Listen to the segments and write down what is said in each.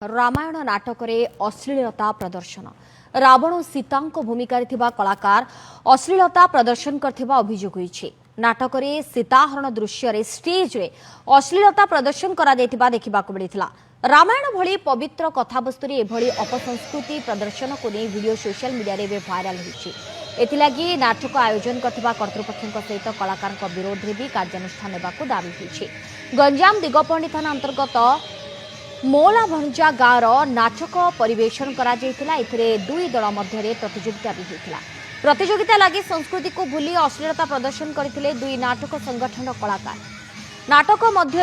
रामायण नाटक अश्लीलता प्रदर्शन रावण और सीता भूमिका कलाकार अश्लीलता प्रदर्शन करथिबा अभियोग होईछि। नाटक सीताहरण दृश्य स्टेज रे अश्लीलता प्रदर्शन करा देखा मिलता। रामायण भली पवित्र कथावस्तु एभली अपसंस्कृति प्रदर्शन को नहीं वीडियो सोशल मीडिया रे भाइराल होईछि। एथिलागी नाटक आयोजन करथिबा कर्तृपक्षों सहित कलाकार विरोध में भी कार्यानुष्ठान नेबाकू दाबी होईछि। गंजाम दिगपहंडी थाना अंतर्गत मोला भंजा गाँवर नाटक परिवेषण करा जायतिला। एथिरे दुई दल मध्य प्रतियोगिता भी होइतिला। प्रतियोगिता लगी संस्कृति को भूली अश्लीलता प्रदर्शन करथिले दुई नाटक संगठन कलाकार। नाटक मध्य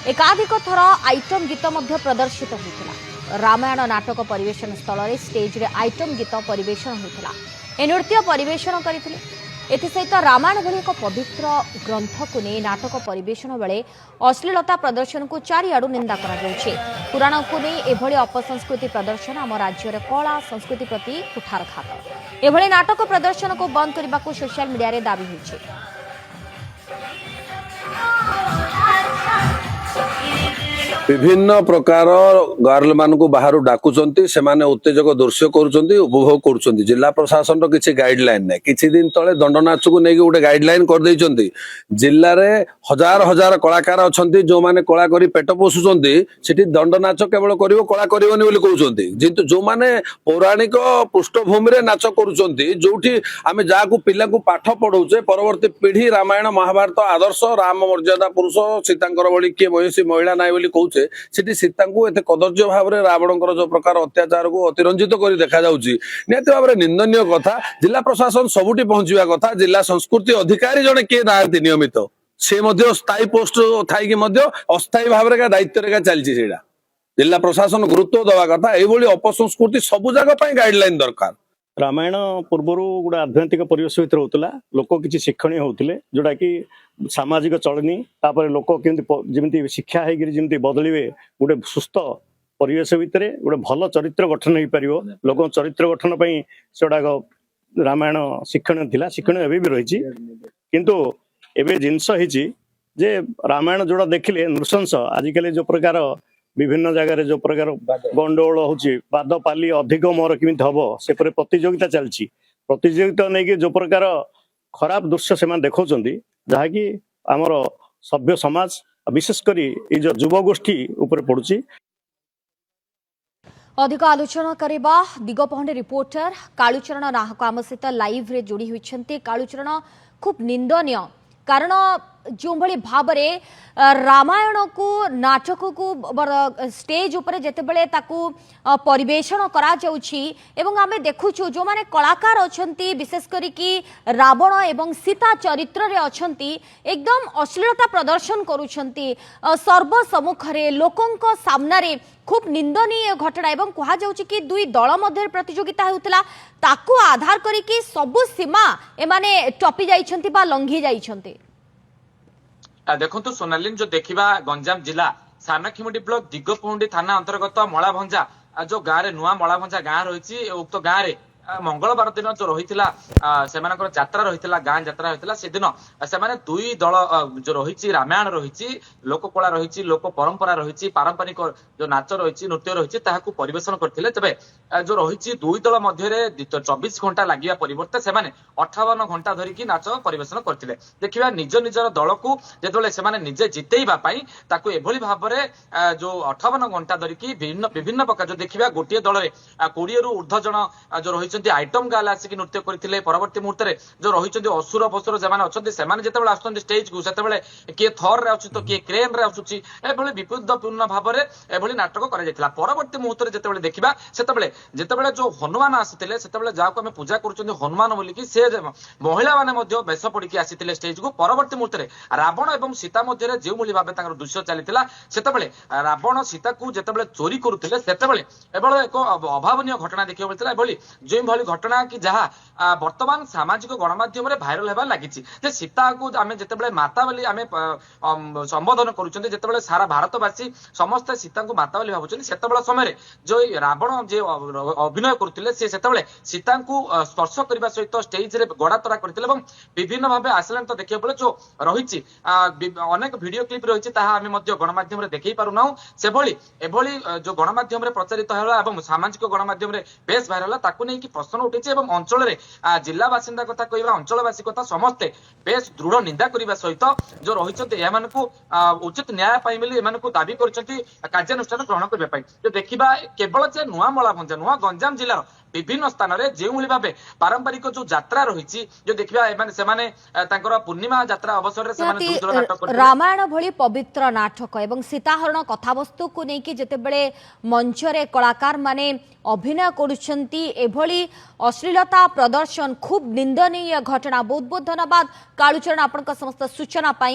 एकाधिक थर आइटम गीत मध्य प्रदर्शित होइतिला। रामायण नाटक परिवेषण स्थल रे स्टेज रे आइटम गीत परिवेषण होइतिला। ए नृत्य परिवेषण करथिले। एसहित रामायण भली एक पवित्र ग्रंथ को नहीं नाटक परिवेषण बेले अश्लीलता प्रदर्शन को चारिआडू निंदा करा पुराण को नहीं एभली अपसंस्कृति प्रदर्शन आम राज्य कला संस्कृति प्रति कुठारघात। एभली नाटक प्रदर्शन को बंद करने को सोशल मीडिया रे दाबी होइछि। विभिन्न प्रकार गर्ल मान को बाहर डाकुचंती सेमाने उत्तेजक दृश्य करुचंती उपभोग करुचंती। जिला प्रशासन रो किछि गाइडलाइन नै। किछि दिन तळे दंडनाच को नेकी उडे गाइडलाइन कर दैचंती। जिल्ला रे हजार हजार कलाकार अछंती जो माने कला करी पेट पोसुचंती। सेठी दंडनाच केवल करिवो कला करिवोनी बोली कहउचंती। किंतु जो माने पौराणिक पृष्ठभूमि रे नाच करुचंती जोठी आमे जाकू पिला को पाठ पढौचे परवर्ती पीढ़ी रामायण महाभारत आदर्श राम मर्यादा पुरुष सीतांकर बळी के वयसी महिला नाय बोली कहउचे। सेठी सीता को एते कदर्य भाव रे रावणकर जो प्रकार अत्याचार को अतिरंजित करी देखा जाउची नियत भाव रे निंदनीय कथा। जिला प्रशासन सबुटी पहुंचीवा कथा। जिला संस्कृति अधिकारी जने के नाहंती नियमित से मध्य स्थायी पोस्ट थाई कि मध्य अस्थायी भाव रे का दायित्व रे का चलची। सेडा जिला प्रशासन गुरुत्व दवा कथा। एभली अपसंस्कृति सबु जगह पई गाइडलाइन दरकार। रामायण पूर्वर गोटे आध्यात्मिक परिवेश भितर होता लोक किसी शिक्षणीय होते जोटा कि सामाजिक चलनी तापर लोक केमती शिक्षा होमती बदलिए गोटे सुस्थ परिवेश भितर गोटे भल चरित्र गठन हो पार लोक चरित्र गठन से रामायण शिक्षण थिला शिक्षण एवं भी रही किंतु एवं जिनस जे रामायण जोड़ा देखिले नृशंस आजिकल जो प्रकार विभिन्न जगह जो प्रकार गंडोल होद पाली अधिक मोर किमी हम से प्रतियोगिता चलती। प्रतियोगिता नहीं जो प्रकार खराब दृश्य से देखा जहाँकि आमर सभ्य समाज विशेषकर ये जो युवगोष्ठी उपर पड़ुची। अधिक आलोचना करबा दिगपहंडी रिपोर्टर कालुचरण नाहक आम सहित लाइव रे जोड़ी होइछन्ते। कालुचरण खूब निंदनीय कारण जो भली भाव रे रामायण को नाटक को स्टेज उपरे जेतेबेले ताकू परिवेषण करा जाउछि एवं आमे देखुछु जो माने कलाकार अछंती विशेष करी कि रावण एवं सीता चरित्र रे अछंती एकदम अश्लीलता प्रदर्शन करूछंती सर्व सम्मुख रे लोकंक सामना रे खूब निंदनीय घटना एवं कहा जाउछि कि दुई दल मध्य प्रतियोगिता हेउतला ताकू आधार करी कि सबु सीमा एमाने टपी जाइछंती बा लंघी जाइछंती। देखो सोनालिन जो देखा गंजाम जिला सानखिमुंडी ब्लॉक दिगपहंडी थाना अंतर्गत मलाभंजा जो गाँव में नुआ मलाभंजा गाँ रही उक्त गाँव में मंगलवार दिन जो रही यात्रा रही गाँ यात्रा होता से दिन से दुई दल जो रही रामायण रही लोककला रही लोक परंपरा रही पारंपरिक जो नाच रही नृत्य रही परिवेषण करते तेज जो रही दुई दल मध्य 24 घंटा लगे परिवर्ते से 58 घंटा धरिकी नाच परिवेषण करते। देखा निज निजर दल को जो निजे जितेवाई एभली भाव में जो 58 घंटा धरिकी विभिन्न प्रकार जो देखा गोटे दल में 20 रु ऊर्ध्व जन जो रही आइटम गाल आसिक नृत्य करते परवर्ती मुहूर्त में जो रही असुर फसुर जो आसुँच स्टेज को से किए थर अच्छी तो किए क्रेन रे आसुची एभली विपदपूर्ण भाव में एभली नाटक कर परवर्ती मुहूर्त में जिते देखा जिते जो हनुमान आसी से जहाँ आम पूजा कर हनुमान बोलिकी से महिला मैंने बेश पड़ी आसी स्टेज को परवर्ती मुहूर्त में रावण और सीता मध्य जो भाव दृश्य चलता से रावण सीता को जिते चोरी करुले से एक अभावन घटना देखा मिलता जो କେଉଁଭଳି ଘଟଣା କି ଯାହା ବର୍ତ୍ତମାନ ସାମାଜିକ ଗଣମାଧ୍ୟମରେ ଭାଇରାଲ ହେବା ଲାଗିଛି ଯେ ସୀତାକୁ ଆମେ ଯେତେବେଳେ ମାତା ବୋଲି ଆମେ ସମ୍ବୋଧନ କରୁଛନ୍ତି, ଯେତେବେଳେ ସାରା ଭାରତବାସୀ ସମସ୍ତେ ସୀତାଙ୍କୁ ମାତା ବୋଲି ଭାବୁଛନ୍ତି, ସେତେବେଳେ ସମୟରେ ଯୋଉ ରାବଣ ଯେ ଅଭିନୟ କରୁଥିଲେ ସେ ସେତେବେଳେ ସୀତାଙ୍କୁ ସ୍ପର୍ଶ କରିବା ସହିତ ଷ୍ଟେଜରେ ଗଡ଼ାତରା କରିଥିଲେ ଏବଂ ବିଭିନ୍ନ ଭାବେ ଆସିଲାଣି ତ ଦେଖିବାକୁ ବେଳେ ଯୋଉ ରହିଛି ଅନେକ ଭିଡିଓ କ୍ଲିପ ରହିଛି ତାହା ଆମେ ମଧ୍ୟ ଗଣମାଧ୍ୟମରେ ଦେଖେଇ ପାରୁନାହୁଁ। ସେଭଳି ଏଭଳି ଯୋଉ ଗଣମାଧ୍ୟମରେ ପ୍ରଚାରିତ ହେଲା ଏବଂ ସାମାଜିକ ଗଣମାଧ୍ୟମରେ ବେଶ ଭାଇରାଲ ହେଲା, ତାକୁ ନେଇକି ପ୍ରଶ୍ନ ଉଠିଛି ଏବଂ ଅଞ୍ଚଳରେ ଜିଲ୍ଲା ବାସିନ୍ଦା କଥା କହିବା, ଅଞ୍ଚଳବାସୀ କଥା ସମସ୍ତେ ବେଶ ଦୃଢ ନିନ୍ଦା କରିବା ସହିତ ଯୋଉ ରହିଛନ୍ତି ଏମାନଙ୍କୁ ଉଚିତ ନ୍ୟାୟ ପାଇଁ ବୋଲି ଏମାନଙ୍କୁ ଦାବି କରିଛନ୍ତି କାର୍ଯ୍ୟାନୁଷ୍ଠାନ ଗ୍ରହଣ କରିବା ପାଇଁ। ଯୋଉ ଦେଖିବା କେବଳ ଯେ ନୂଆ ମଳାଭଞ୍ଜା ନୂଆ ଗଞ୍ଜାମ ଜିଲ୍ଲାର ବିଭିନ୍ନ ସ୍ଥାନରେ ଯେଉଁଭଳି ଭାବେ ପାରମ୍ପରିକ ଯୋଉ ଯାତ୍ରା ରହିଛି, ଯୋଉ ଦେଖିବା ଏମାନେ ସେମାନେ ତାଙ୍କର ପୂର୍ଣ୍ଣିମା ଯାତ୍ରା ଅବସରରେ ସେମାନେ ଦୁଇଦଳ ନାଟକ କରିଥିଲେ। ରାମାୟଣ ଭଳି ପବିତ୍ର ନାଟକ ଏବଂ ସୀତାହରଣ କଥାବସ୍ତୁକୁ ନେଇକି ଯେତେବେଳେ ମଞ୍ଚରେ କଳାକାର ମାନେ ଅଭିନୟ କରୁଛନ୍ତି, ଏଭଳି ଅଶ୍ଳୀଳତା ପ୍ରଦର୍ଶନ ଖୁବ୍ ନିନ୍ଦନୀୟ ଘଟଣା। ବହୁତ ବହୁତ ଧନ୍ୟବାଦ କାଳୁଚରଣ ଆପଣଙ୍କ ସମସ୍ତ ସୂଚନା ପାଇଁ।